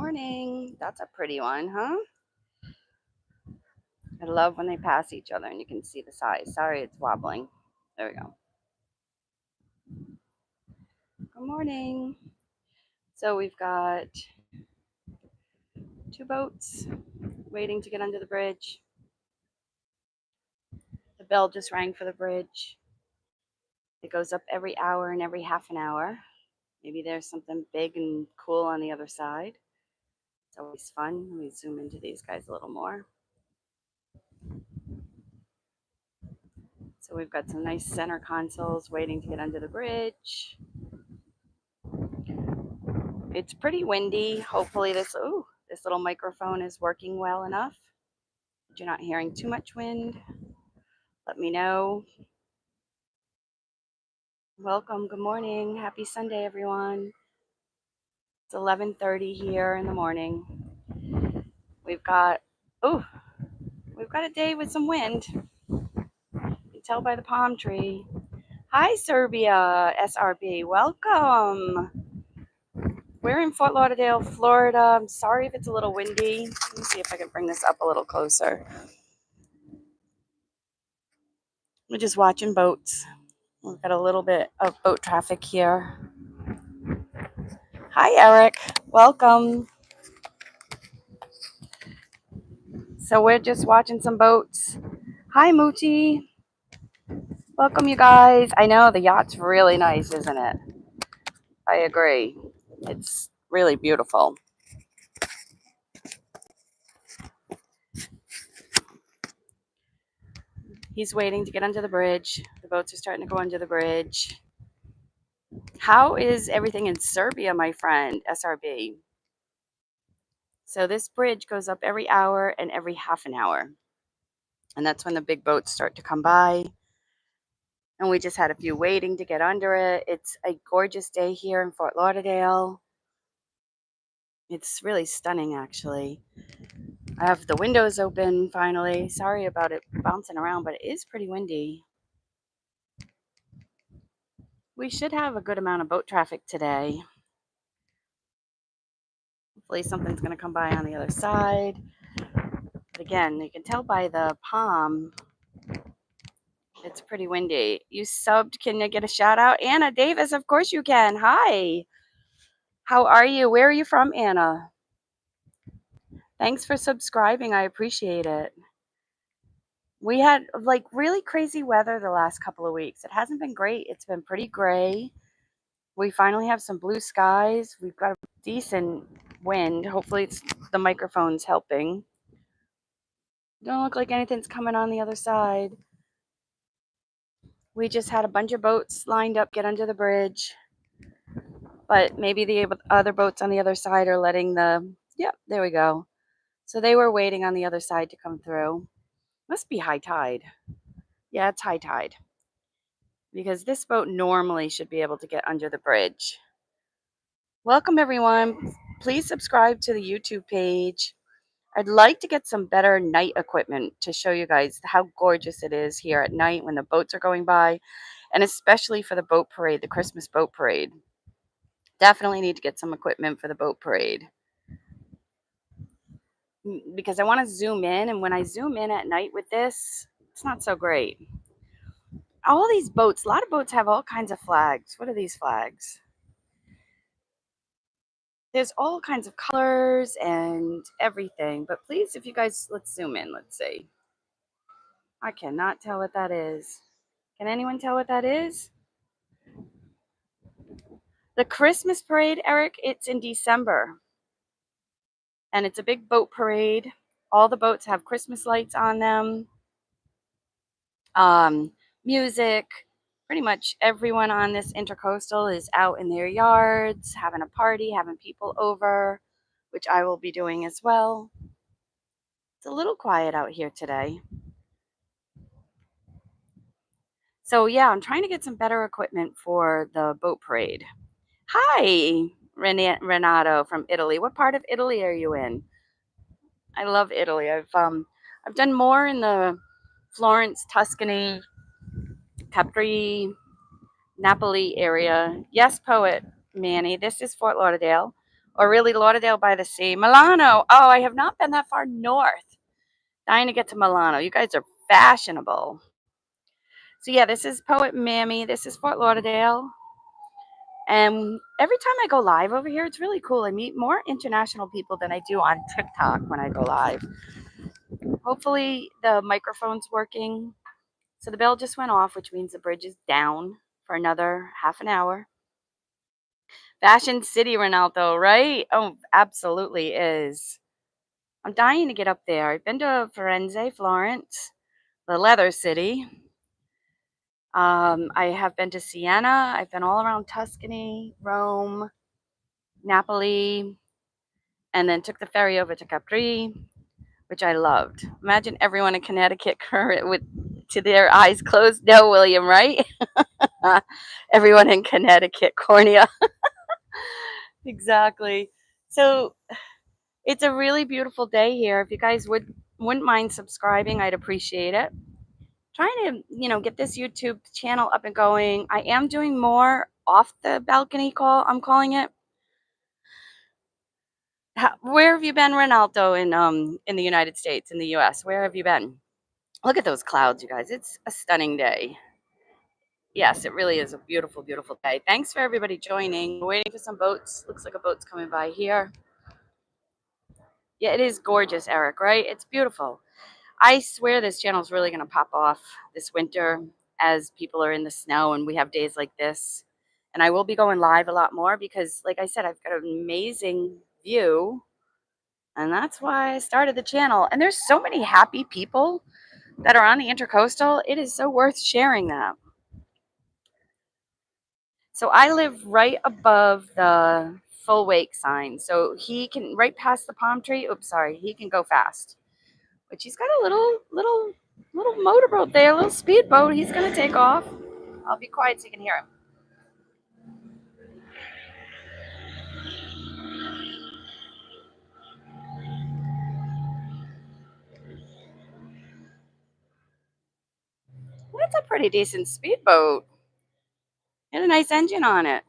morning. That's a pretty one, huh? I love when they pass each other and you can see the size. Sorry, it's wobbling. There we go. Good morning. So we've got two boats waiting to get under the bridge. The bell just rang for the bridge. It goes up every hour and every half an hour. Maybe there's something big and cool on the other side. It's always fun. Let me zoom into these guys a little more. So we've got some nice center consoles waiting to get under the bridge. It's pretty windy. Hopefully this little microphone is working well enough. You're not hearing too much wind. Let me know. Welcome. Good morning. Happy Sunday, everyone. It's 11:30 here in the morning. We've got a day with some wind. You can tell by the palm tree. Hi, Serbia, SRB. Welcome. We're in Fort Lauderdale, Florida. I'm sorry if it's a little windy. Let me see if I can bring this up a little closer. We're just watching boats. We've got a little bit of boat traffic here. Hi, Eric. Welcome. So we're just watching some boats. Hi, Moochie. Welcome, you guys. I know the yacht's really nice, isn't it? I agree. It's really beautiful. He's waiting to get under the bridge. The boats are starting to go under the bridge. How is everything in Serbia, my friend, SRB? So this bridge goes up every hour and every half an hour. And that's when the big boats start to come by. And we just had a few waiting to get under it. It's a gorgeous day here in Fort Lauderdale. It's really stunning, actually. I have the windows open finally. Sorry about it bouncing around, but it is pretty windy. We should have a good amount of boat traffic today. Hopefully something's going to come by on the other side. But again, you can tell by the palm, it's pretty windy. You subbed. Can you get a shout out? Anna Davis, of course you can. Hi. How are you? Where are you from, Anna? Thanks for subscribing. I appreciate it. We had like really crazy weather the last couple of weeks. It hasn't been great. It's been pretty gray. We finally have some blue skies. We've got a decent wind. Hopefully it's the microphone's helping. Don't look like anything's coming on the other side. We just had a bunch of boats lined up, get under the bridge. But maybe the other boats on the other side are letting there we go. So they were waiting on the other side to come through. Must be high tide. Yeah, it's high tide. Because this boat normally should be able to get under the bridge. Welcome, everyone. Please subscribe to the YouTube page. I'd like to get some better night equipment to show you guys how gorgeous it is here at night when the boats are going by, and especially for the boat parade, the Christmas boat parade. Definitely need to get some equipment for the boat parade because I want to zoom in, and when I zoom in at night with this, it's not so great. All these boats, a lot of boats have all kinds of flags. What are these flags? There's all kinds of colors and everything, but please, if you guys, let's zoom in, let's see. I cannot tell what that is. Can anyone tell what that is? The Christmas parade, Eric, it's in December. And it's a big boat parade. All the boats have Christmas lights on them. Music. Pretty much everyone on this intercoastal is out in their yards, having a party, having people over, which I will be doing as well. It's a little quiet out here today. So yeah, I'm trying to get some better equipment for the boat parade. Hi, Renato from Italy. What part of Italy are you in? I love Italy. I've done more in the Florence, Tuscany, Capri, Napoli area. Yes, poet Manny. This is Fort Lauderdale. Or really Lauderdale by the Sea. Milano. Oh, I have not been that far north. Dying to get to Milano. You guys are fashionable. So yeah, this is Poet Mammy. This is Fort Lauderdale. And every time I go live over here, it's really cool. I meet more international people than I do on TikTok when I go live. Hopefully the microphone's working. So the bell just went off, which means the bridge is down for another half an hour. Fashion City, Ronaldo, right? Oh, absolutely is. I'm dying to get up there. I've been to Firenze, Florence, the leather city. I have been to Siena. I've been all around Tuscany, Rome, Napoli, and then took the ferry over to Capri, which I loved. Imagine everyone in Connecticut current with to their eyes closed. No, William, right? Everyone in Connecticut, cornea. Exactly. So it's a really beautiful day here. If you guys wouldn't mind subscribing, I'd appreciate it. Trying to, get this YouTube channel up and going. I am doing more off the balcony call, I'm calling it. Where have you been, Ronaldo, in the United States, in the US? Where have you been? Look at those clouds, you guys. It's a stunning day. Yes, it really is a beautiful, beautiful day. Thanks for everybody joining. We're waiting for some boats. Looks like a boat's coming by here. Yeah, it is gorgeous, Eric, right? It's beautiful. I swear this channel is really going to pop off this winter as people are in the snow and we have days like this. And I will be going live a lot more because, like I said, I've got an amazing view. And that's why I started the channel. And there's so many happy people that are on the Intercoastal. It is so worth sharing that. So I live right above the full wake sign. So he can, right past the palm tree. Oops, sorry. He can go fast. But he's got a little motorboat there, a little speedboat. He's gonna take off. I'll be quiet so you can hear him. That's a pretty decent speedboat. And a nice engine on it.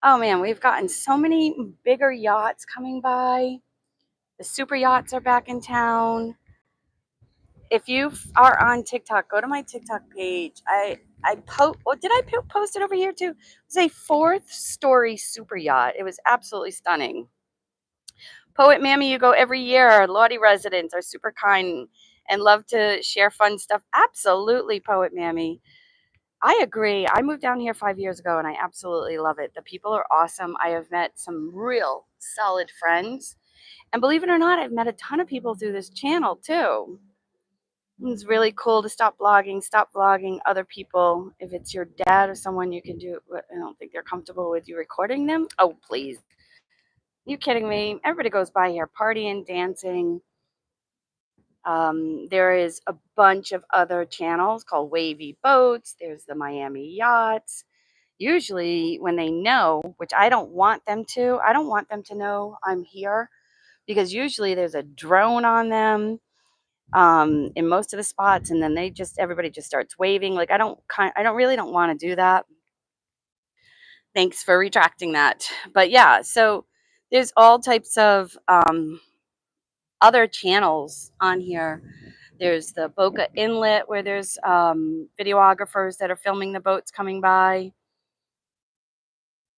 Oh man, we've gotten so many bigger yachts coming by. The super yachts are back in town. If you are on TikTok, go to my TikTok page. Did I post it over here too? It was a 4th-story super yacht. It was absolutely stunning. Poet Mammy, you go every year. Lottie residents are super kind and love to share fun stuff. Absolutely, Poet Mammy. I agree. I moved down here 5 years ago and I absolutely love it. The people are awesome. I have met some real solid friends. And believe it or not, I've met a ton of people through this channel too. It's really cool to stop vlogging other people. If it's your dad or someone, you can do it. I don't think they're comfortable with you recording them. Oh, please. You kidding me? Everybody goes by here partying, dancing. There is a bunch of other channels called Wavy Boats. There's the Miami Yachts. Usually when they know, which I don't want them to know I'm here because usually there's a drone on them in most of the spots, and then everybody just starts waving. Like I don't want to do that. Thanks for retracting that. But yeah, so there's all types of other channels on here. There's the Boca Inlet where there's videographers that are filming the boats coming by.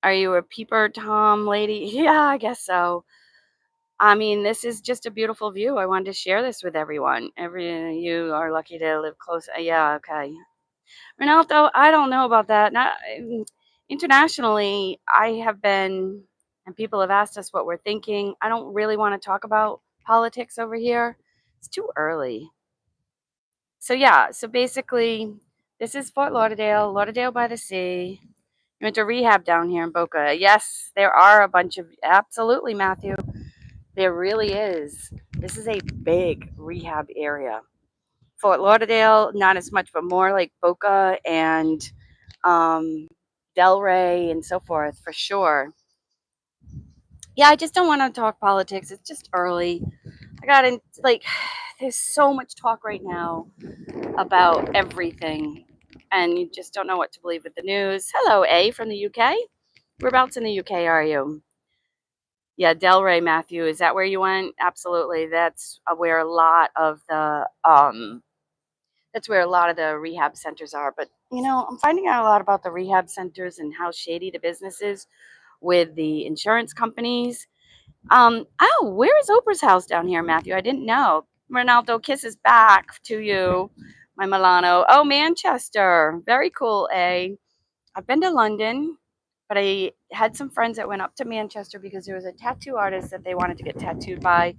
Are you a peeper Tom lady? Yeah, I guess so. I mean, this is just a beautiful view. I wanted to share this with everyone. You are lucky to live close. Yeah, okay. Ronaldo, I don't know about that. Not internationally, I have been, and people have asked us what we're thinking. I don't really want to talk about politics over here. It's too early. So yeah, so basically, this is Fort Lauderdale, Lauderdale by the Sea. You went to rehab down here in Boca. Yes, there are a bunch of, absolutely, Matthew. There really is. This is a big rehab area. Fort Lauderdale, not as much, but more like Boca and Delray and so forth, for sure. Yeah, I just don't want to talk politics. It's just early. There's so much talk right now about everything, and you just don't know what to believe with the news. Hello, A from the UK. Whereabouts in the UK are you? Yeah, Delray, Matthew. Is that where you went? Absolutely. Where a lot of the rehab centers are. But I'm finding out a lot about the rehab centers and how shady the business is with the insurance companies. Oh, where is Oprah's house down here, Matthew? I didn't know. Ronaldo, kisses back to you, my Milano. Oh, Manchester. Very cool, eh? I've been to London, but I had some friends that went up to Manchester because there was a tattoo artist that they wanted to get tattooed by.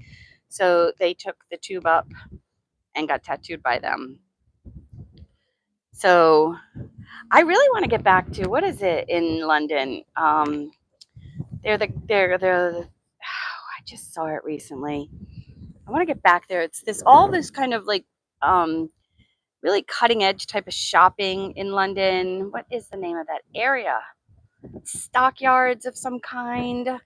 So they took the tube up and got tattooed by them. So I really want to get back to, what is it in London? I just saw it recently. I want to get back there. It's all this kind of like um, really cutting edge type of shopping in London. What is the name of that area? Stockyards of some kind.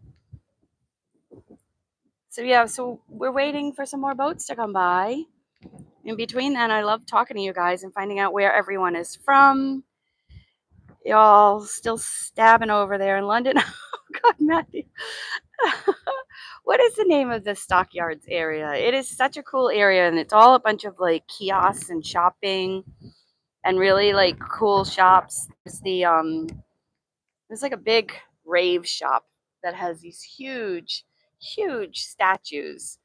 So yeah, so we're waiting for some more boats to come by. In between then, I love talking to you guys and finding out where everyone is from. Y'all still stabbing over there in London. Oh God, Matthew. What is the name of the Stockyards area? It is such a cool area, and it's all a bunch of like kiosks and shopping and really like cool shops. There's like a big rave shop that has these huge, huge statues.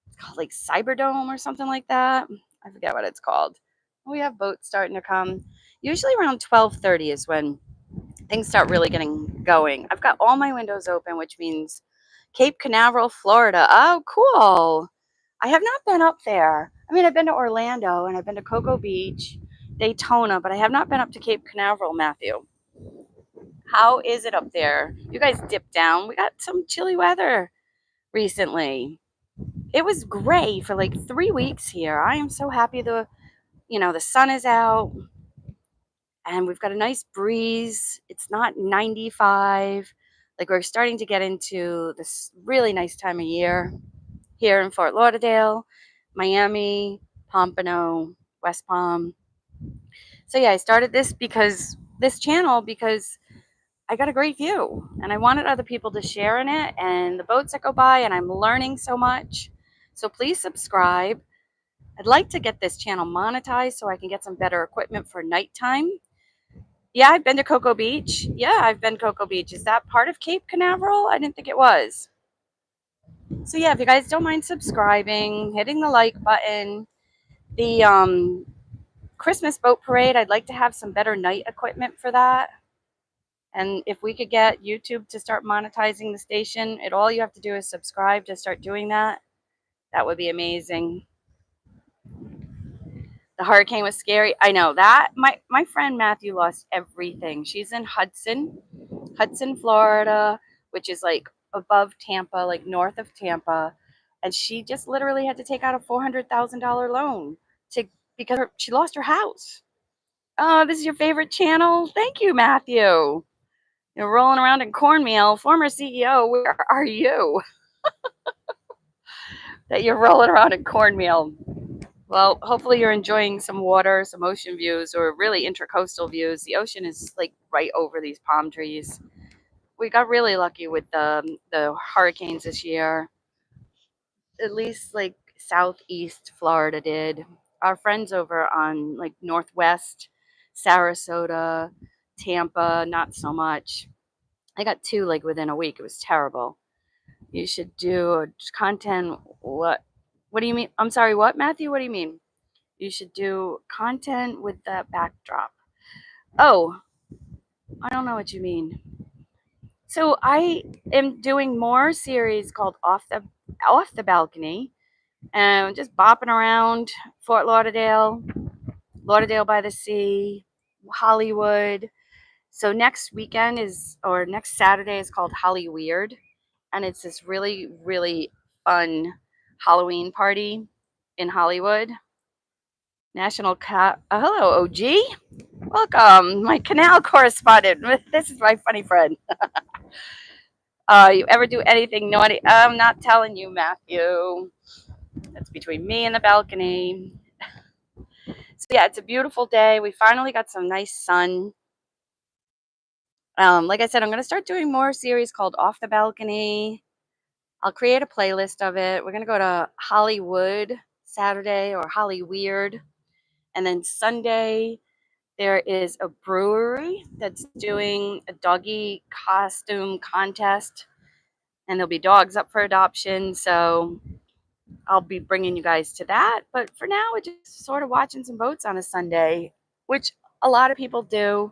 It's called like Cyberdome or something like that. I forget what it's called. We have boats starting to come. Usually around 12:30 is when things start really getting going. I've got all my windows open, which means Cape Canaveral, Florida. Oh, cool. I have not been up there. I mean, I've been to Orlando and I've been to Cocoa Beach, Daytona, but I have not been up to Cape Canaveral, Matthew. How is it up there? You guys dipped down. We got some chilly weather recently. It was gray for like 3 weeks here. I am so happy the sun is out and we've got a nice breeze. It's not 95. Like we're starting to get into this really nice time of year here in Fort Lauderdale, Miami, Pompano, West Palm. So yeah, I started this channel because I got a great view and I wanted other people to share in it and the boats that go by, and I'm learning so much. So please subscribe. I'd like to get this channel monetized so I can get some better equipment for nighttime. Yeah, I've been to Cocoa Beach. Yeah, I've been to Cocoa Beach. Is that part of Cape Canaveral? I didn't think it was. So yeah, if you guys don't mind subscribing, hitting the like button, the Christmas boat parade, I'd like to have some better night equipment for that. And if we could get YouTube to start monetizing the station, all you have to do is subscribe to start doing that. That would be amazing. The hurricane was scary. I know that. My friend Matthew lost everything. She's in Hudson, Florida, which is like above Tampa, like north of Tampa, and she just literally had to take out a $400,000 loan to because she lost her house. Oh, this is your favorite channel? Thank you, Matthew. You're rolling around in cornmeal. Former CEO, where are you? That you're rolling around in cornmeal. Well, hopefully you're enjoying some water, some ocean views, or really intracoastal views. The ocean is like right over these palm trees. We got really lucky with the hurricanes this year. At least like southeast Florida did. Our friends over on like northwest, Sarasota, Tampa, not so much. I got two like within a week. It was terrible. You should do content. What do you mean? I'm sorry, what, Matthew? What do you mean? You should do content with that backdrop. Oh, I don't know what you mean. So I am doing more series called Off the Balcony, and just bopping around Fort Lauderdale, Lauderdale by the Sea, Hollywood. So next Saturday is called Holly Weird, and it's this really, really fun Halloween party in Hollywood. Hello, OG. Welcome, my canal correspondent. This is my funny friend. You ever do anything naughty? I'm not telling you, Matthew. That's between me and the balcony. So yeah, it's a beautiful day. We finally got some nice sun. Like I said, I'm going to start doing more series called Off the Balcony. I'll create a playlist of it. We're gonna go to Hollywood Saturday or Holly Weird, and then Sunday there is a brewery that's doing a doggy costume contest, and there'll be dogs up for adoption. So I'll be bringing you guys to that. But for now, we're just sort of watching some boats on a Sunday, which a lot of people do.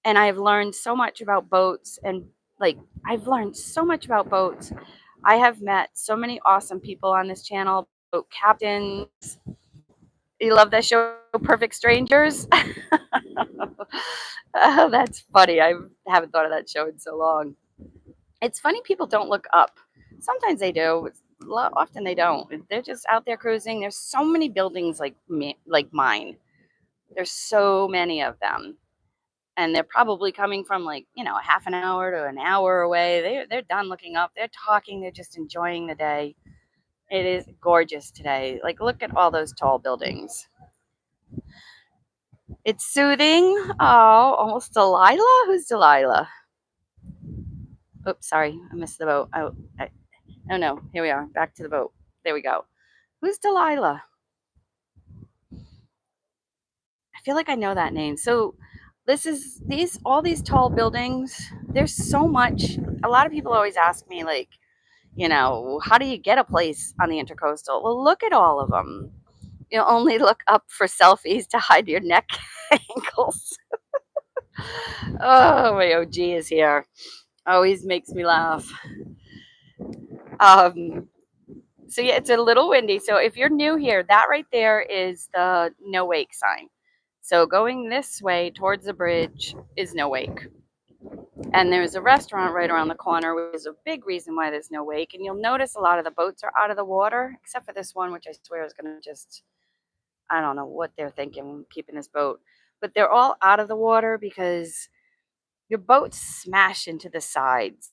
And I've learned so much about boats. And like, I've learned so much about boats. I have met so many awesome people on this channel, boat captains. You love that show, Perfect Strangers? Oh, that's funny. I haven't thought of that show in so long. It's funny people don't look up. Sometimes they do. Often they don't. They're just out there cruising. There's so many buildings like me, like mine. There's so many of them, and they're probably coming from like a half an hour to an hour away. They're done looking up. They're talking. They're just enjoying the day. It is gorgeous today. Like look at all those tall buildings. It's soothing. Oh, almost Delilah. Who's Delilah? Oops, sorry, I missed the boat. Oh no, here we are. Back to the boat. There we go. Who's Delilah? I feel like I know that name. So this is all these tall buildings. There's so much. A lot of people always ask me like, how do you get a place on the intercoastal? Well, look at all of them. You only look up for selfies to hide your neck ankles. Oh, my OG is here. Always makes me laugh. So yeah, it's a little windy. So if you're new here, that right there is the no wake sign. So going this way towards the bridge is no wake. And there's a restaurant right around the corner, which is a big reason why there's no wake. And you'll notice a lot of the boats are out of the water, except for this one, which I swear is going to just, I don't know what they're thinking keeping this boat. But they're all out of the water because your boats smash into the sides.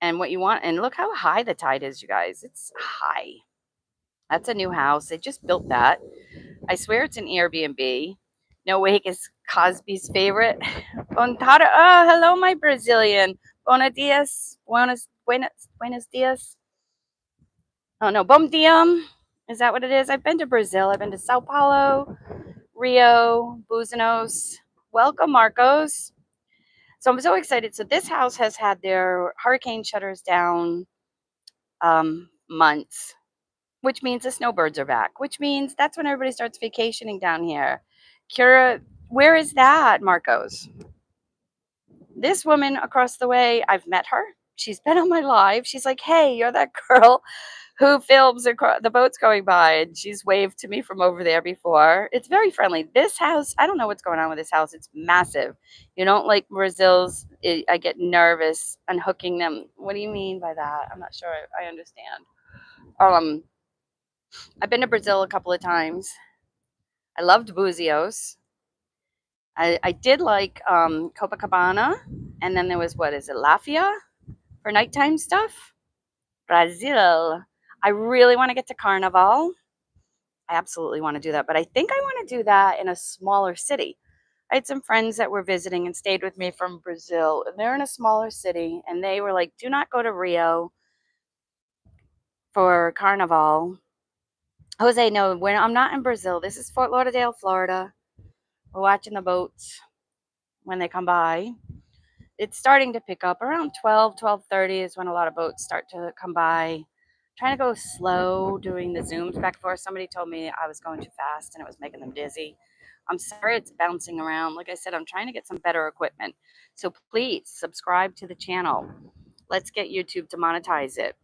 And what you want, and look how high the tide is, you guys. It's high. That's a new house. They just built that. I swear it's an Airbnb. No wake is Cosby's favorite. Oh, hello, my Brazilian. Buenos dias. Buenos dias. Oh, no. Bom dia. Is that what it is? I've been to Brazil. I've been to Sao Paulo, Rio, Buzinos. Welcome, Marcos. So I'm so excited. So this house has had their hurricane shutters down months, which means the snowbirds are back, which means that's when everybody starts vacationing down here. Kira, where is that, Marcos? This woman across the way, I've met her. She's been on my live. She's like, hey, you're that girl who films the boats going by. And she's waved to me from over there before. It's very friendly. This house, I don't know what's going on with this house. It's massive. You don't like Brazil's. I get nervous unhooking them. What do you mean by that? I'm not sure I understand. I've been to Brazil a couple of times. I loved Buzios. I did like Copacabana, and then there was what is it, Lafia for nighttime stuff. Brazil. I really want to get to Carnival. I absolutely want to do that, but I think I want to do that in a smaller city. I had some friends that were visiting and stayed with me from Brazil, and they're in a smaller city, and they were like, do not go to Rio for Carnival. Jose, no, I'm not in Brazil. This is Fort Lauderdale, Florida. We're watching the boats when they come by. It's starting to pick up around 12:30 is when a lot of boats start to come by. Trying to go slow doing the zooms back and forth. Somebody told me I was going too fast and it was making them dizzy. I'm sorry it's bouncing around. Like I said, I'm trying to get some better equipment. So please subscribe to the channel. Let's get YouTube to monetize it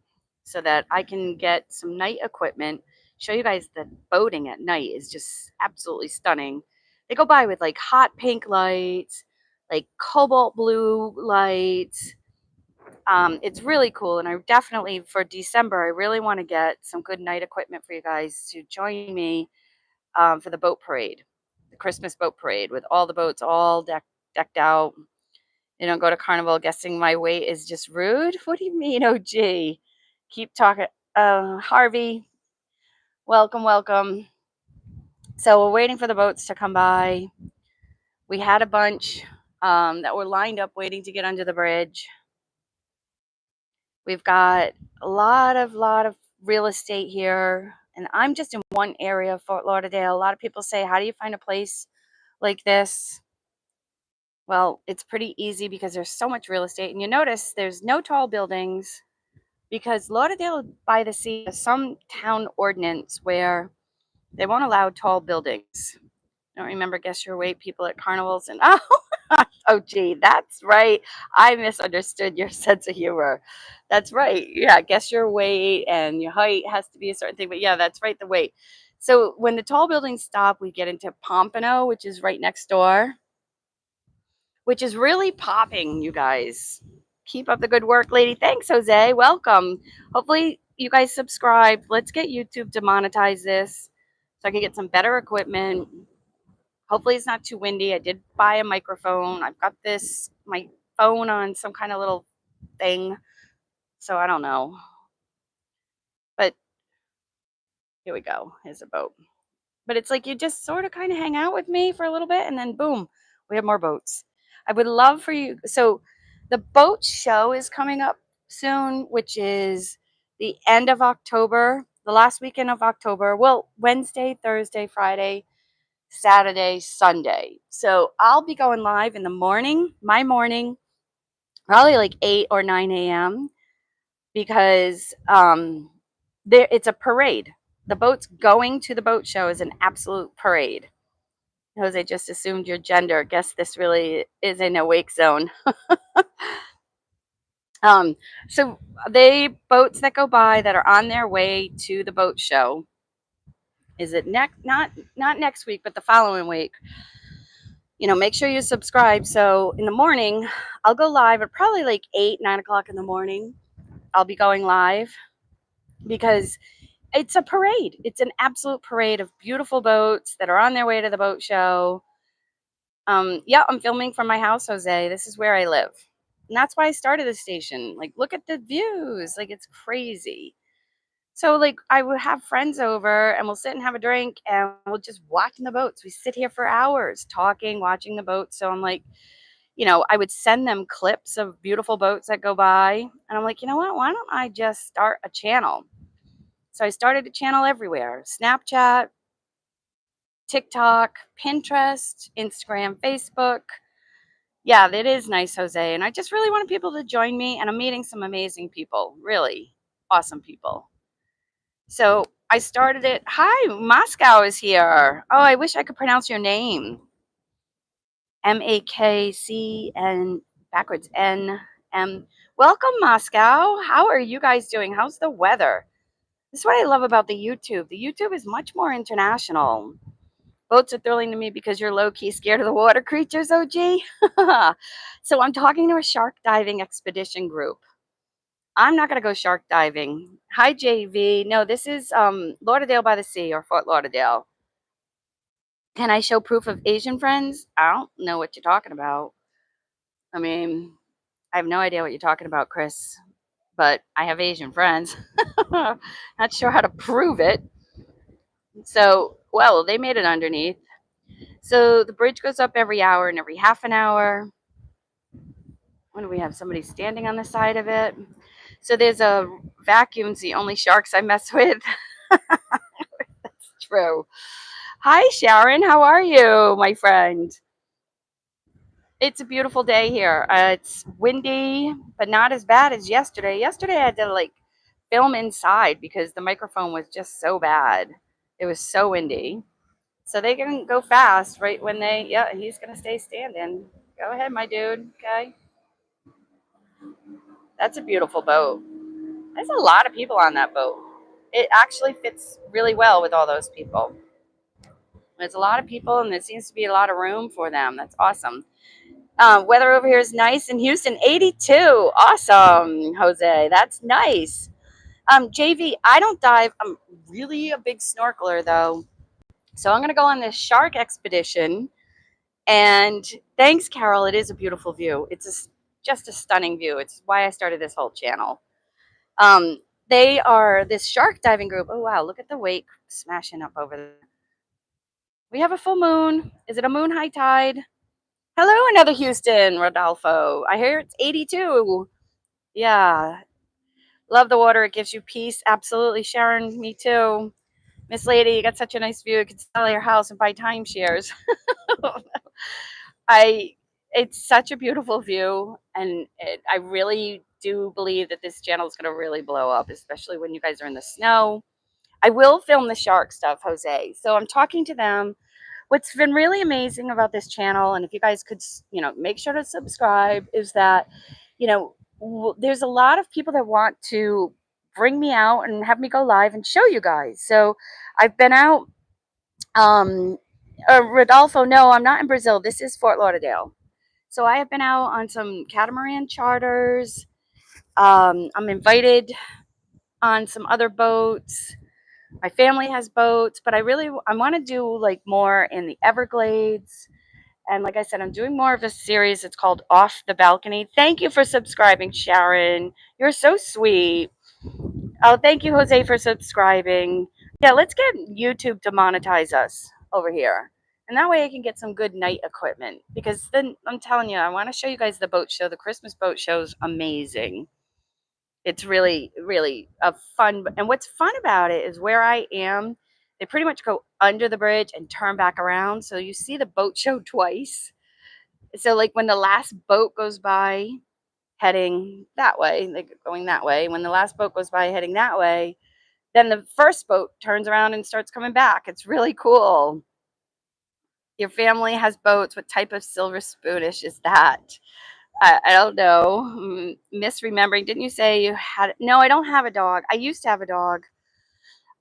so that I can get some night equipment. Show you guys that boating at night is just absolutely stunning. They go by with like hot pink lights, like cobalt blue lights. It's really cool, and I definitely for December I really want to get some good night equipment for you guys to join me for the boat parade, the Christmas boat parade with all the boats all decked out. You don't go to Carnival guessing my weight is just rude. What do you mean, OG? Keep talking. Harvey, welcome, welcome. So we're waiting for the boats to come by. We had a bunch that were lined up waiting to get under the bridge. We've got a lot of real estate here, and I'm just in one area of Fort Lauderdale. A lot of people say, "How do you find a place like this?" Well, it's pretty easy because there's so much real estate, and you notice there's no tall buildings because Lauderdale by the Sea has some town ordinance where they won't allow tall buildings. I don't remember guess your weight people at carnivals and oh gee, that's right. I misunderstood your sense of humor. That's right. Yeah, guess your weight and your height has to be a certain thing. But yeah, that's right, the weight. So when the tall buildings stop, we get into Pompano, which is right next door, which is really popping, you guys. Keep up the good work, lady. Thanks, Jose. Welcome. Hopefully you guys subscribe. Let's get YouTube to monetize this so I can get some better equipment. Hopefully it's not too windy. I did buy a microphone. I've got my phone on some kind of little thing. So I don't know. But here we go. Here's a boat. But it's like you just sort of kind of hang out with me for a little bit and then boom, we have more boats. I would love for you. So the boat show is coming up soon, which is the end of October, the last weekend of October. Well, Wednesday, Thursday, Friday, Saturday, Sunday. So I'll be going live in the morning, my morning, probably like 8 or 9 a.m. because it's a parade. The boats going to the boat show is an absolute parade. Jose just assumed your gender. Guess this really is in a wake zone. So they boats that go by that are on their way to the boat show. Is it not next week, but the following week? Make sure you subscribe. So in the morning, I'll go live at probably like 8, 9 o'clock in the morning. I'll be going live because it's a parade. It's an absolute parade of beautiful boats that are on their way to the boat show. Yeah, I'm filming from my house, Jose. This is where I live. And that's why I started the station. Like, look at the views. Like, it's crazy. So, like, I would have friends over and we'll sit and have a drink and we'll just watch the boats. We sit here for hours talking, watching the boats. So I'm like, I would send them clips of beautiful boats that go by. And I'm like, you know what? Why don't I just start a channel? So I started a channel everywhere: Snapchat, TikTok, Pinterest, Instagram, Facebook. Yeah, that is nice, Jose. And I just really wanted people to join me. And I'm meeting some amazing people, really awesome people. So I started it. Hi, Moscow is here. Oh, I wish I could pronounce your name. Makcn backwards Nm. Welcome, Moscow. How are you guys doing? How's the weather? This is what I love about the YouTube. The YouTube is much more international. Boats are thrilling to me because you're low-key scared of the water creatures, OG. So I'm talking to a shark diving expedition group. I'm not going to go shark diving. Hi, JV. No, this is Lauderdale by the Sea or Fort Lauderdale. Can I show proof of Asian friends? I don't know what you're talking about. I mean, I have no idea what you're talking about, Chris, but I have Asian friends. Not sure how to prove it. So, well, they made it underneath. So the bridge goes up every hour and every half an hour. When do we have somebody standing on the side of it? So there's a vacuum's the only sharks I mess with. That's true. Hi, Sharon. How are you, my friend? It's a beautiful day here. It's windy, but not as bad as yesterday. Yesterday I had to film inside because the microphone was just so bad. It was so windy. So they can go fast right when yeah, he's going to stay standing. Go ahead, my dude. Okay. That's a beautiful boat. There's a lot of people on that boat. It actually fits really well with all those people. There's a lot of people, and there seems to be a lot of room for them. That's awesome. Weather over here is nice in Houston, 82. Awesome, Jose. That's nice. JV, I don't dive. I'm really a big snorkeler, though. So I'm going to go on this shark expedition. And thanks, Carol. It is a beautiful view. Just a stunning view. It's why I started this whole channel. They are this shark diving group. Oh, wow. Look at the wake smashing up over there. We have a full moon. Is it a moon high tide? Hello, another Houston, Rodolfo. I hear it's 82. Yeah. Love the water. It gives you peace. Absolutely, Sharon. Me too. Miss Lady, you got such a nice view. You could sell your house and buy timeshares. I it's such a beautiful view, and I really do believe that this channel is going to really blow up, especially when you guys are in the snow. I will film the shark stuff, Jose. So I'm talking to them. What's been really amazing about this channel, and if you guys could, make sure to subscribe, is that, there's a lot of people that want to bring me out and have me go live and show you guys. So I've been out. Um, Rodolfo, no, I'm not in Brazil. This is Fort Lauderdale. So I have been out on some catamaran charters. I'm invited on some other boats. My family has boats, but I want to do like more in the Everglades. And like I said, I'm doing more of a series. It's called Off the Balcony. Thank you for subscribing, Sharon. You're so sweet. Oh, thank you, Jose, for subscribing. Yeah, let's get YouTube to monetize us over here. And that way I can get some good night equipment. Because then I'm telling you, I want to show you guys the boat show. The Christmas boat show is amazing. It's really, really a fun. And what's fun about it is where I am, they pretty much go under the bridge and turn back around. So you see the boat show twice. So, like, when the last boat goes by heading that way, they're going that way. When the last boat goes by heading that way, then the first boat turns around and starts coming back. It's really cool. Your family has boats. What type of silver spoonish is that? I don't know. Misremembering. Didn't you say you had? No, I don't have a dog. I used to have a dog.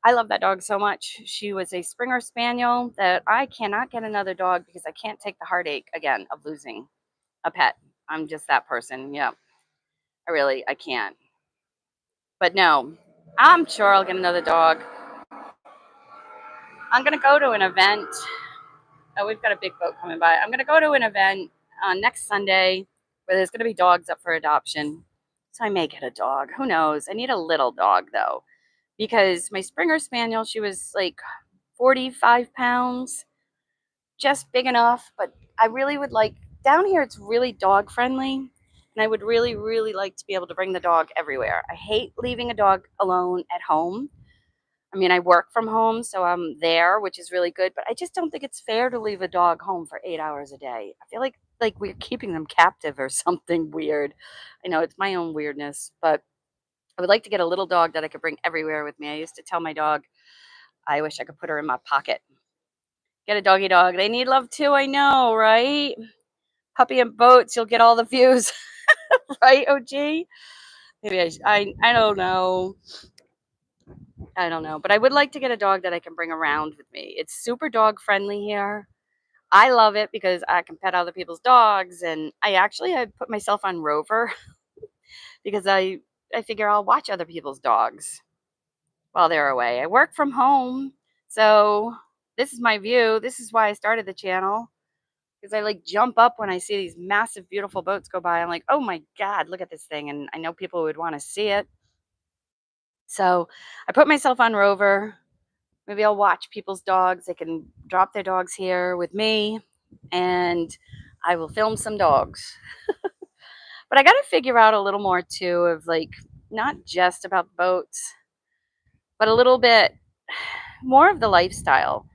I love that dog so much. She was a Springer Spaniel that I cannot get another dog because I can't take the heartache again of losing a pet. I'm just that person. Yeah, I can't. But no, I'm sure I'll get another dog. I'm gonna go to an event. Oh, we've got a big boat coming by. I'm gonna go to an event on next Sunday where there's gonna be dogs up for adoption. So I may get a dog. Who knows? I need a little dog though, because my Springer Spaniel, she was like 45 pounds, just big enough. But I really would like, down here, it's really dog friendly. And I would really, really like to be able to bring the dog everywhere. I hate leaving a dog alone at home. I mean, I work from home, so I'm there, which is really good. But I just don't think it's fair to leave a dog home for 8 hours a day. I feel like we're keeping them captive or something weird. I know it's my own weirdness, but I would like to get a little dog that I could bring everywhere with me. I used to tell my dog, I wish I could put her in my pocket. Get a doggy dog. They need love too. I know, right? Puppy and boats, you'll get all the views, right? OG. Maybe I don't know. I don't know, but I would like to get a dog that I can bring around with me. It's super dog friendly here. I love it because I can pet other people's dogs, and I put myself on Rover because I figure I'll watch other people's dogs while they're away. I work from home, so this is my view. This is why I started the channel, because I like jump up when I see these massive, beautiful boats go by. I'm like, oh my God, look at this thing, and I know people would want to see it. So I put myself on Rover. Maybe I'll watch people's dogs. They can drop their dogs here with me, and I will film some dogs. But I got to figure out a little more too of like not just about boats, but a little bit more of the lifestyle.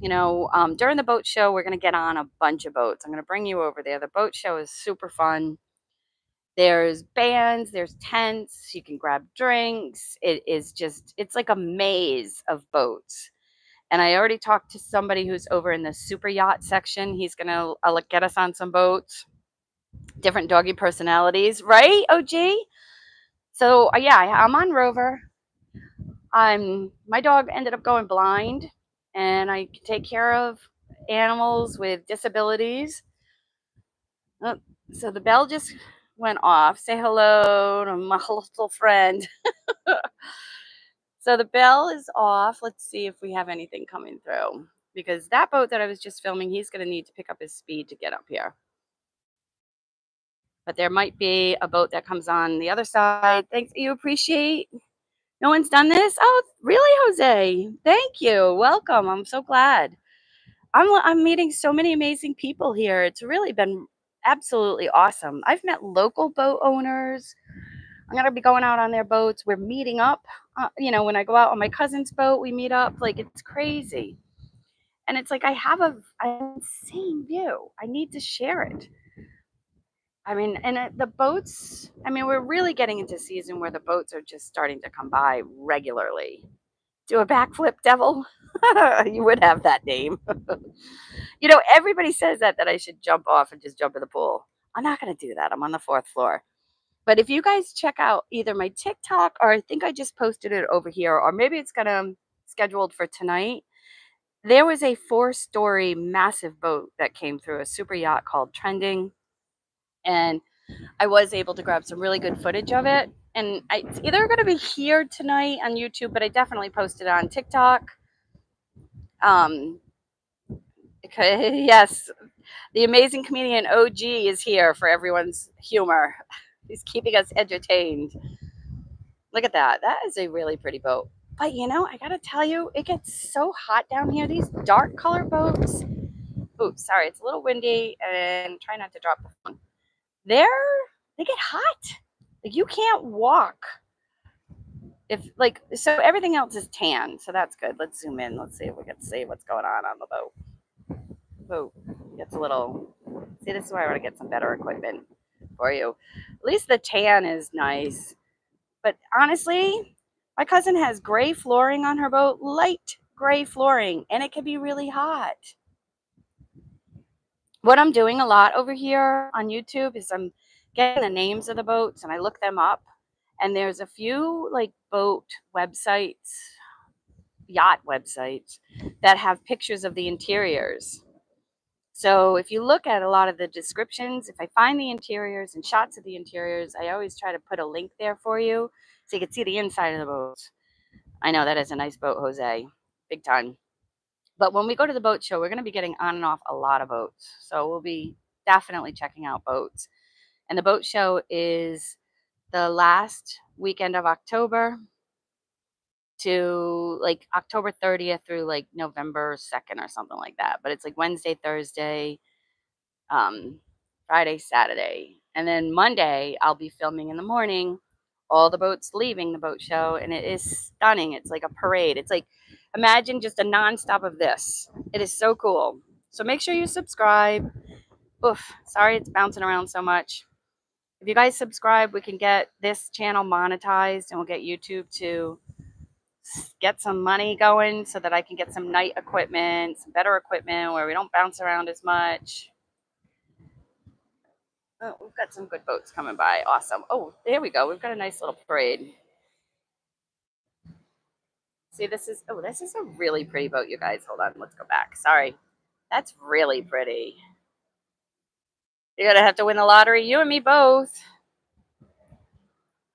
During the boat show, we're going to get on a bunch of boats. I'm going to bring you over there. The boat show is super fun. There's bands, there's tents, you can grab drinks. It's like a maze of boats. And I already talked to somebody who's over in the super yacht section. He's going to get us on some boats, different doggy personalities, right, OG? So, yeah, I'm on Rover. My dog ended up going blind, and I can take care of animals with disabilities. Oh, so the bell just went off. Say hello to my little friend. So the bell is off. Let's see if we have anything coming through. Because that boat that I was just filming, he's going to need to pick up his speed to get up here. But there might be a boat that comes on the other side. Thanks. You appreciate? No one's done this? Oh, really, Jose? Thank you. Welcome. I'm so glad. I'm meeting so many amazing people here. It's really been absolutely awesome. I've met local boat owners. I'm going to be going out on their boats. We're meeting up. When I go out on my cousin's boat, we meet up. Like, it's crazy. And it's like I have an insane view. I need to share it. I mean, and the boats, I mean, we're really getting into season where the boats are just starting to come by regularly. Do a backflip, devil? You would have that name. Everybody says that I should jump off and just jump in the pool. I'm not going to do that. I'm on the 4th floor. But if you guys check out either my TikTok, or I think I just posted it over here, or maybe it's gonna scheduled for tonight. There was a 4-story massive boat that came through, a super yacht called Trending, and I was able to grab some really good footage of it. And it's either going to be here tonight on YouTube, but I definitely posted it on TikTok. Yes, the amazing comedian OG is here for everyone's humor. He's keeping us entertained. Look at that. That is a really pretty boat. But I gotta tell you, it gets so hot down here. These dark color boats. Oops, sorry, it's a little windy, and try not to drop the phone. They get hot. Like, you can't walk. So everything else is tan, so that's good. Let's zoom in. Let's see if we can see what's going on the boat. Boat gets a little. See, this is why I want to get some better equipment for you. At least the tan is nice. But honestly, my cousin has gray flooring on her boat, light gray flooring, and it can be really hot. What I'm doing a lot over here on YouTube is I'm getting the names of the boats and I look them up. And there's a few like boat websites, yacht websites, that have pictures of the interiors. So if you look at a lot of the descriptions, if I find the interiors and shots of the interiors, I always try to put a link there for you so you can see the inside of the boats. I know that is a nice boat, Jose. Big time. But when we go to the boat show, we're going to be getting on and off a lot of boats. So we'll be definitely checking out boats. And the boat show is the last weekend of October to like October 30th through like November 2nd or something like that. But it's like Wednesday, Thursday, Friday, Saturday. And then Monday, I'll be filming in the morning all the boats leaving the boat show. And it is stunning. It's like a parade. It's like, imagine just a nonstop of this. It is so cool. So make sure you subscribe. Oof, sorry it's bouncing around so much. If you guys subscribe, we can get this channel monetized and we'll get YouTube to get some money going so that I can get some night equipment, some better equipment where we don't bounce around as much. Oh, we've got some good boats coming by. Awesome. Oh, there we go. We've got a nice little parade. See, this is a really pretty boat, you guys. Hold on. Let's go back. Sorry. That's really pretty. You're going to have to win the lottery. You and me both.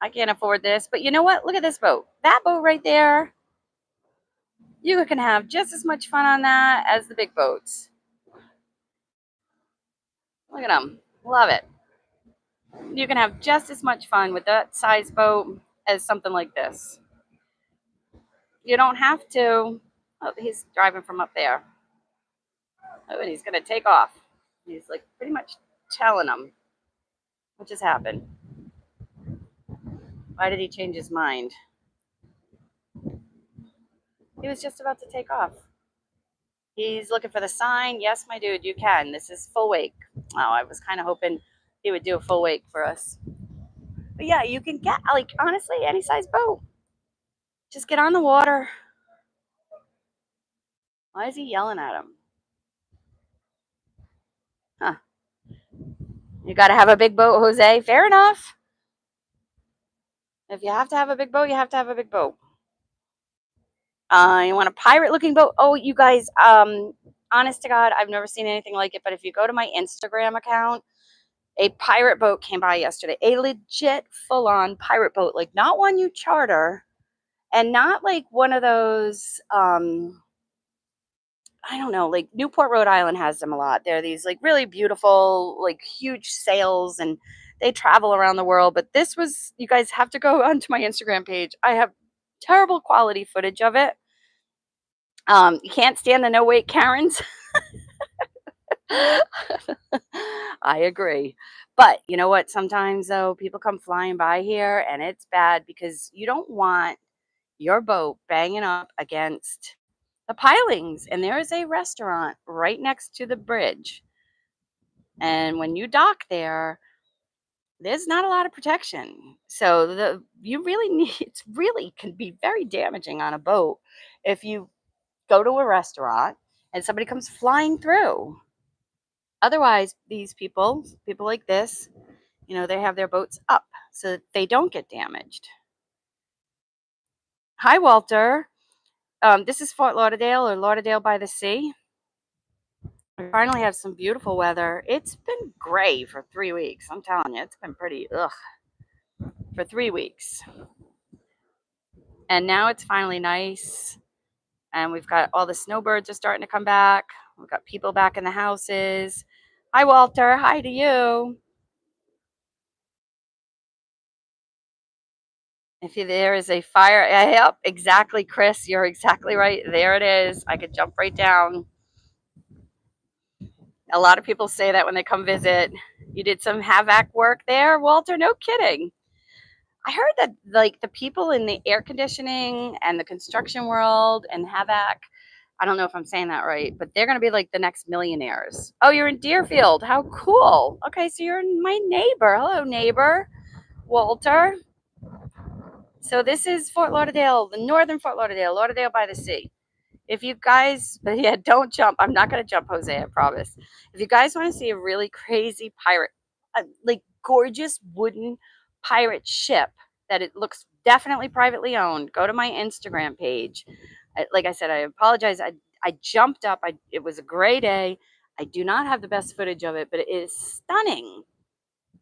I can't afford this. But you know what? Look at this boat. That boat right there. You can have just as much fun on that as the big boats. Look at them. Love it. You can have just as much fun with that size boat as something like this. You don't have to. Oh, he's driving from up there. Oh, and he's going to take off. He's like pretty much telling them what just happened. Why did he change his mind? He was just about to take off. He's looking for the sign. Yes, my dude, you can. This is full wake. Oh, I was kind of hoping he would do a full wake for us. But yeah, you can get, like, honestly, any size boat. Just get on the water. Why is he yelling at him? Huh. You got to have a big boat, Jose. Fair enough. If you have to have a big boat, you have to have a big boat. You want a pirate-looking boat? Oh, you guys, honest to God, I've never seen anything like it. But if you go to my Instagram account, a pirate boat came by yesterday. A legit full-on pirate boat. Like, not one you charter. And not like one of those, I don't know, like Newport, Rhode Island has them a lot. They're these like really beautiful, like huge sails, and they travel around the world. But this was, you guys have to go onto my Instagram page. I have terrible quality footage of it. You can't stand the no wait Karens. I agree. But you know what? Sometimes though, people come flying by here and it's bad because you don't want your boat banging up against the pilings. And there is a restaurant right next to the bridge. And when you dock there, there's not a lot of protection. So you really need it's really can be very damaging on a boat if you go to a restaurant and somebody comes flying through. Otherwise, these people like this, they have their boats up so that they don't get damaged. Hi, Walter. This is Fort Lauderdale or Lauderdale by the Sea. We finally have some beautiful weather. It's been gray for 3 weeks. I'm telling you, it's been pretty ugh for 3 weeks. And now it's finally nice. And we've got all the snowbirds are starting to come back. We've got people back in the houses. Hi, Walter. Hi to you. There is a fire, yep, exactly, Chris. You're exactly right. There it is. I could jump right down. A lot of people say that when they come visit. You did some havoc work there, Walter? No kidding. I heard that like the people in the air conditioning and the construction world and havoc, I don't know if I'm saying that right, but they're going to be like the next millionaires. Oh, you're in Deerfield. How cool. Okay, so you're my neighbor. Hello, neighbor. Walter. So this is Fort Lauderdale, the northern Fort Lauderdale, Lauderdale by the Sea. If you guys, but yeah, don't jump. I'm not going to jump, Jose, I promise. If you guys want to see a really crazy pirate, like gorgeous wooden pirate ship that it looks definitely privately owned, go to my Instagram page. Like I said, I apologize. I jumped up. It was a gray day. I do not have the best footage of it, but it is stunning.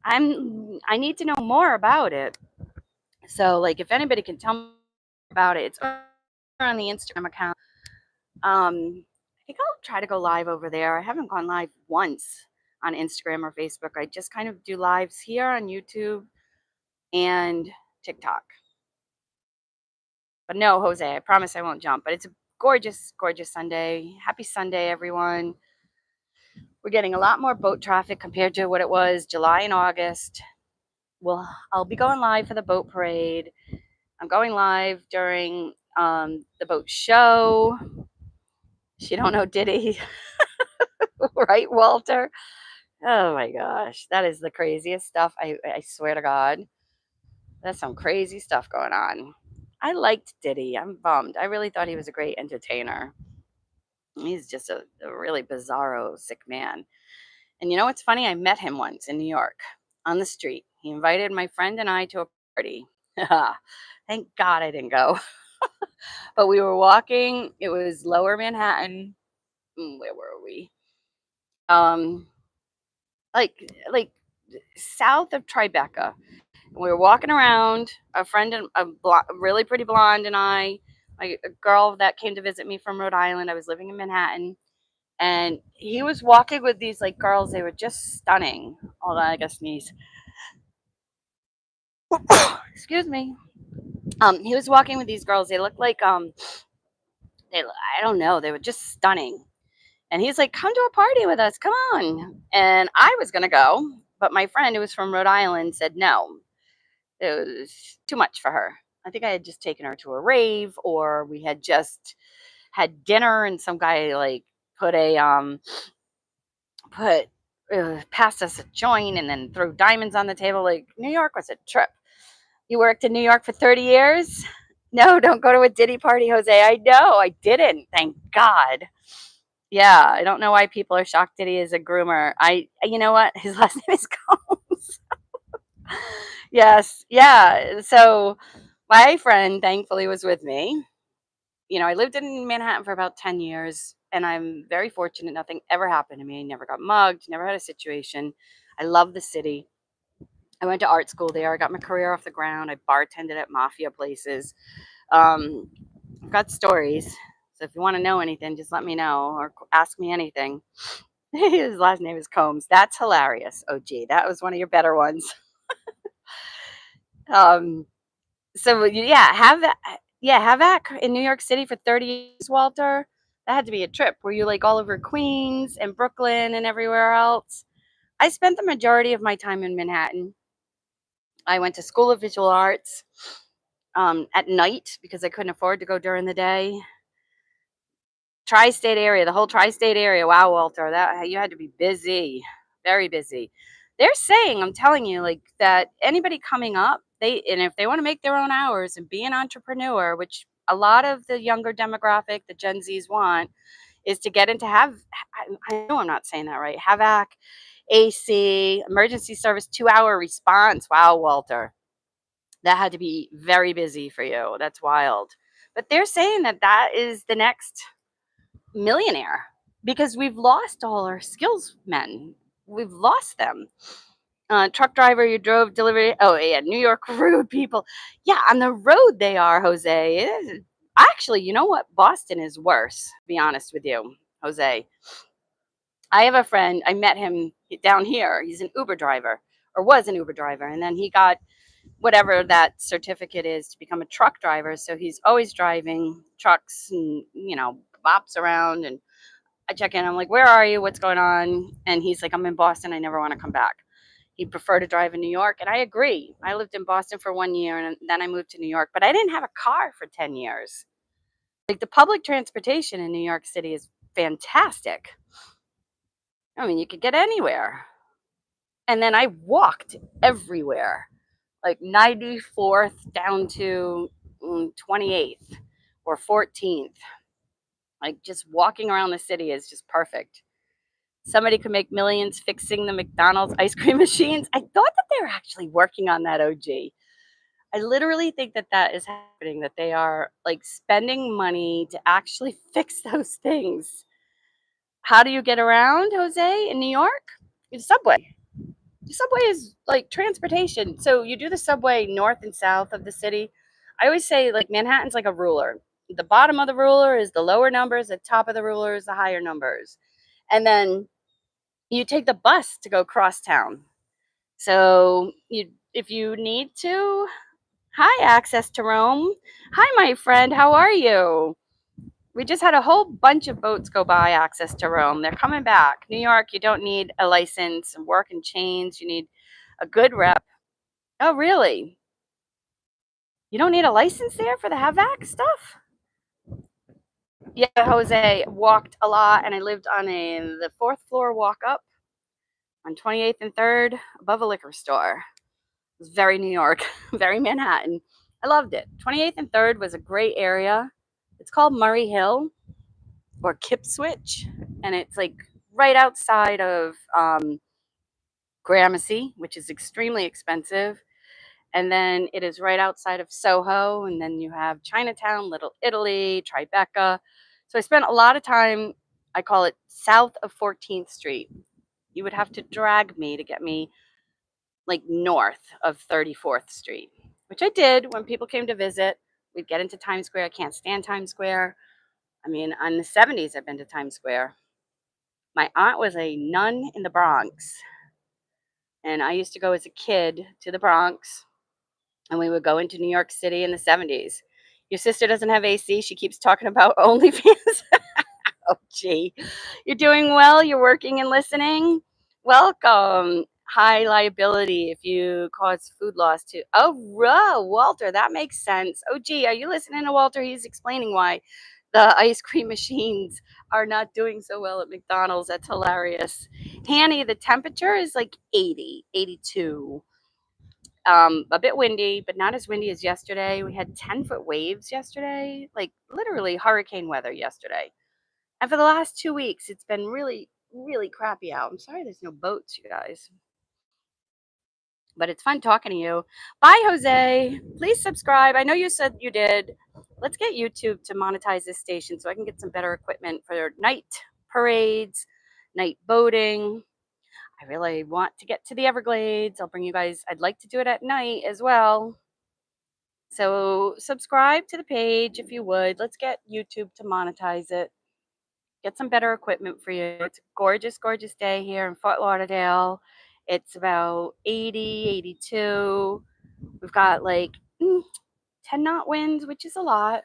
I need to know more about it. So, like, if anybody can tell me about it, it's on the Instagram account. I think I'll try to go live over there. I haven't gone live once on Instagram or Facebook. I just kind of do lives here on YouTube and TikTok. But no, Jose, I promise I won't jump. But it's a gorgeous, gorgeous Sunday. Happy Sunday, everyone. We're getting a lot more boat traffic compared to what it was July and August. Well, I'll be going live for the boat parade. I'm going live during the boat show. You don't know Diddy, right, Walter? Oh my gosh, that is the craziest stuff. I swear to God, that's some crazy stuff going on. I liked Diddy. I'm bummed. I really thought he was a great entertainer. He's just a really bizarro, sick man. And you know what's funny? I met him once in New York on the street. He invited my friend and I to a party. Thank God I didn't go. But we were walking. It was Lower Manhattan. Where were we? Um, like south of Tribeca. We were walking around. A friend and a really pretty blonde and I, like a girl that came to visit me from Rhode Island. I was living in Manhattan, and he was walking with these like girls. They were just stunning. Hold on, I gotta sneeze. Excuse me. He was walking with these girls. They looked like I don't know. They were just stunning. And he's like, "Come to a party with us. Come on." And I was gonna go, but my friend who was from Rhode Island said no. It was too much for her. I think I had just taken her to a rave, or we had just had dinner, and some guy like put a put passed us a joint and then threw diamonds on the table. Like, New York was a trip. You worked in New York for 30 years? No, don't go to a Diddy party, Jose. I know, I didn't. Thank God. Yeah, I don't know why people are shocked Diddy is a groomer. You know what? His last name is Combs. Yes, yeah. So my friend thankfully was with me. I lived in Manhattan for about 10 years, and I'm very fortunate. Nothing ever happened to me. Never got mugged, never had a situation. I love the city. I went to art school there. I got my career off the ground. I bartended at mafia places. I've got stories. So if you want to know anything, just let me know or ask me anything. His last name is Combs. That's hilarious. Oh, gee, that was one of your better ones. Um, So yeah, have that in New York City for 30 years, Walter. That had to be a trip. Were you like all over Queens and Brooklyn and everywhere else? I spent the majority of my time in Manhattan. I went to School of Visual Arts at night because I couldn't afford to go during the day. Tri-state area, the whole tri-state area. Wow, Walter, that you had to be busy, very busy. They're saying, I'm telling you, like that anybody coming up, and if they want to make their own hours and be an entrepreneur, which a lot of the younger demographic, the Gen Zs want, is to get into I know I'm not saying that right. Havoc, AC, emergency service, 2-hour response. Wow, Walter, that had to be very busy for you. That's wild. But they're saying that that is the next millionaire because we've lost all our skills men. We've lost them. Truck driver, you drove delivery. Oh yeah, New York road people. Yeah, on the road they are, Jose. Actually, you know what? Boston is worse. To be honest with you, Jose. I have a friend. I met him down here. He's an Uber driver, or was an Uber driver, and then he got whatever that certificate is to become a truck driver. So he's always driving trucks and bops around and I check in. I'm like, where are you? What's going on? And he's like, I'm in Boston. I never want to come back. He'd prefer to drive in New York. And I agree. I lived in Boston for 1 year and then I moved to New York, but I didn't have a car for 10 years. Like the public transportation in New York City is fantastic. I mean, you could get anywhere. And then I walked everywhere, like 94th down to 28th or 14th. Like just walking around the city is just perfect. Somebody could make millions fixing the McDonald's ice cream machines. I thought that they were actually working on that, OG. I literally think that that is happening, that they are like spending money to actually fix those things. How do you get around, Jose, in New York? The subway. The subway is like transportation. So you do the subway north and south of the city. I always say like Manhattan's like a ruler. The bottom of the ruler is the lower numbers, the top of the ruler is the higher numbers. And then you take the bus to go cross town. So if you need to, hi, Access to Rome. Hi, my friend. How are you? We just had a whole bunch of boats go by Access to Rome. They're coming back. New York, you don't need a license and work in chains. You need a good rep. Oh, really? You don't need a license there for the Havac stuff? Yeah, Jose walked a lot, and I lived on the fourth floor walk up on 28th and 3rd above a liquor store. It was very New York, very Manhattan. I loved it. 28th and 3rd was a great area. It's called Murray Hill or Kipswich, and it's like right outside of Gramercy, which is extremely expensive. And then it is right outside of Soho, and then you have Chinatown, Little Italy, Tribeca. So I spent a lot of time, I call it south of 14th Street. You would have to drag me to get me like north of 34th Street, which I did when people came to visit. We'd get into Times Square. I can't stand Times Square. I mean, in the 70s, I've been to Times Square. My aunt was a nun in the Bronx, and I used to go as a kid to the Bronx, and we would go into New York City in the 70s. Your sister doesn't have AC. She keeps talking about OnlyFans. Oh, gee. You're doing well. You're working and listening. Welcome. High liability if you cause food loss to. Oh, Walter, that makes sense. Oh, gee, are you listening to Walter? He's explaining why the ice cream machines are not doing so well at McDonald's. That's hilarious. Hanny, the temperature is like 80, 82. A bit windy, but not as windy as yesterday. We had 10-foot waves yesterday, like literally hurricane weather yesterday. And for the last 2 weeks, it's been really, really crappy out. I'm sorry there's no boats, you guys. But it's fun talking to you. Bye, Jose. Please subscribe. I know you said you did. Let's get YouTube to monetize this station so I can get some better equipment for night parades, night boating. I really want to get to the Everglades. I'll bring you guys. I'd like to do it at night as well. So subscribe to the page if you would. Let's get YouTube to monetize it. Get some better equipment for you. It's a gorgeous, gorgeous day here in Fort Lauderdale. It's about 80, 82. We've got like 10 knot winds, which is a lot.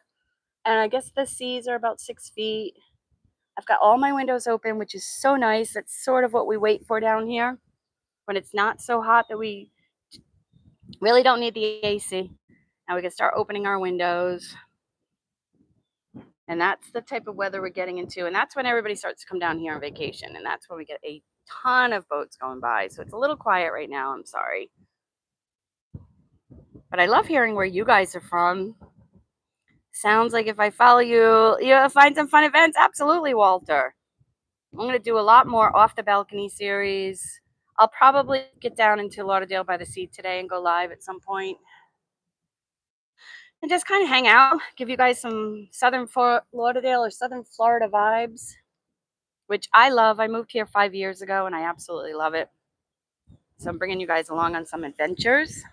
And I guess the seas are about 6 feet. I've got all my windows open, which is so nice. That's sort of what we wait for down here. when it's not so hot that we really don't need the AC. Now we can start opening our windows. And that's the type of weather we're getting into. And that's when everybody starts to come down here on vacation. And that's when we get a ton of boats going by. So it's a little quiet right now. I'm sorry. But I love hearing where you guys are from. Sounds like if I follow you, you'll find some fun events. Absolutely, Walter. I'm going to do a lot more off the balcony series. I'll probably get down into Lauderdale by the Sea today and go live at some point. And just kind of hang out, give you guys some Southern Lauderdale or Southern Florida vibes, which I love. I moved here 5 years ago and I absolutely love it. So I'm bringing you guys along on some adventures.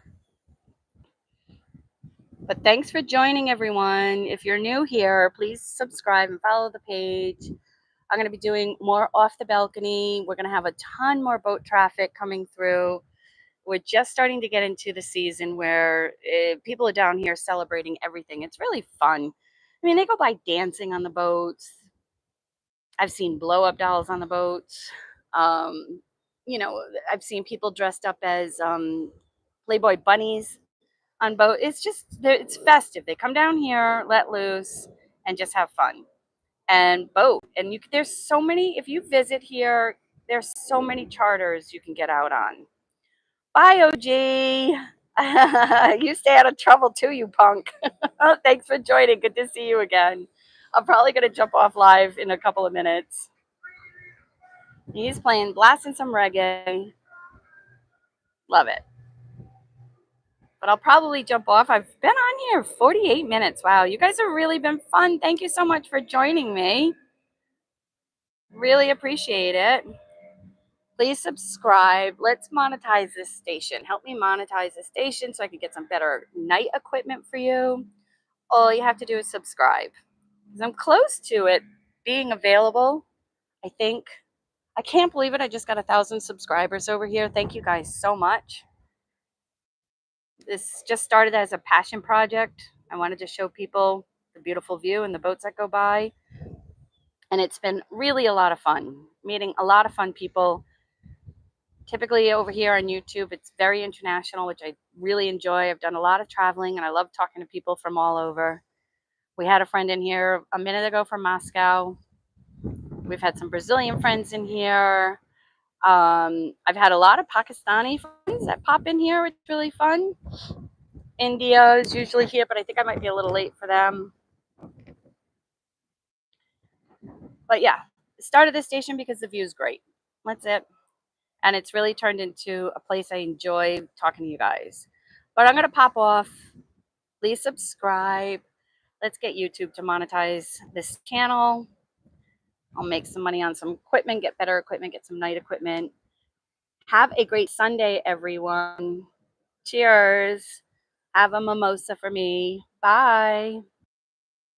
But thanks for joining, everyone. If you're new here, please subscribe and follow the page. I'm going to be doing more off the balcony. We're going to have a ton more boat traffic coming through. We're just starting to get into the season where people are down here celebrating everything. It's really fun. I mean, they go by dancing on the boats. I've seen blow-up dolls on the boats. You know, I've seen people dressed up as Playboy bunnies on boat. It's festive. They come down here, let loose, and just have fun and boat. And there's so many. If you visit here, there's so many charters you can get out on. Bye, OG. You stay out of trouble too, you punk. Thanks for joining. Good to see you again. I'm probably going to jump off live in a couple of minutes. He's blasting some reggae. Love it. But I'll probably jump off. I've been on here 48 minutes. Wow, you guys have really been fun. Thank you so much for joining me. Really appreciate it. Please subscribe. Let's monetize this station. Help me monetize this station so I can get some better night equipment for you. All you have to do is subscribe. Because I'm close to it being available, I think. I can't believe it. I just got 1,000 subscribers over here. Thank you guys so much. This just started as a passion project. I wanted to show people the beautiful view and the boats that go by. And it's been really a lot of fun, meeting a lot of fun people. Typically over here on YouTube, it's very international, which I really enjoy. I've done a lot of traveling and I love talking to people from all over. We had a friend in here a minute ago from Moscow. We've had some Brazilian friends in here. I've had a lot of Pakistani friends that pop in here. It's really fun. India is usually here, but I think I might be a little late for them. But yeah, started this station because the view is great. That's it. And it's really turned into a place I enjoy talking to you guys. But I'm going to pop off. Please subscribe. Let's get YouTube to monetize this channel. I'll make some money on some equipment, get better equipment, get some night equipment. Have a great Sunday, everyone. Cheers. Have a mimosa for me. Bye.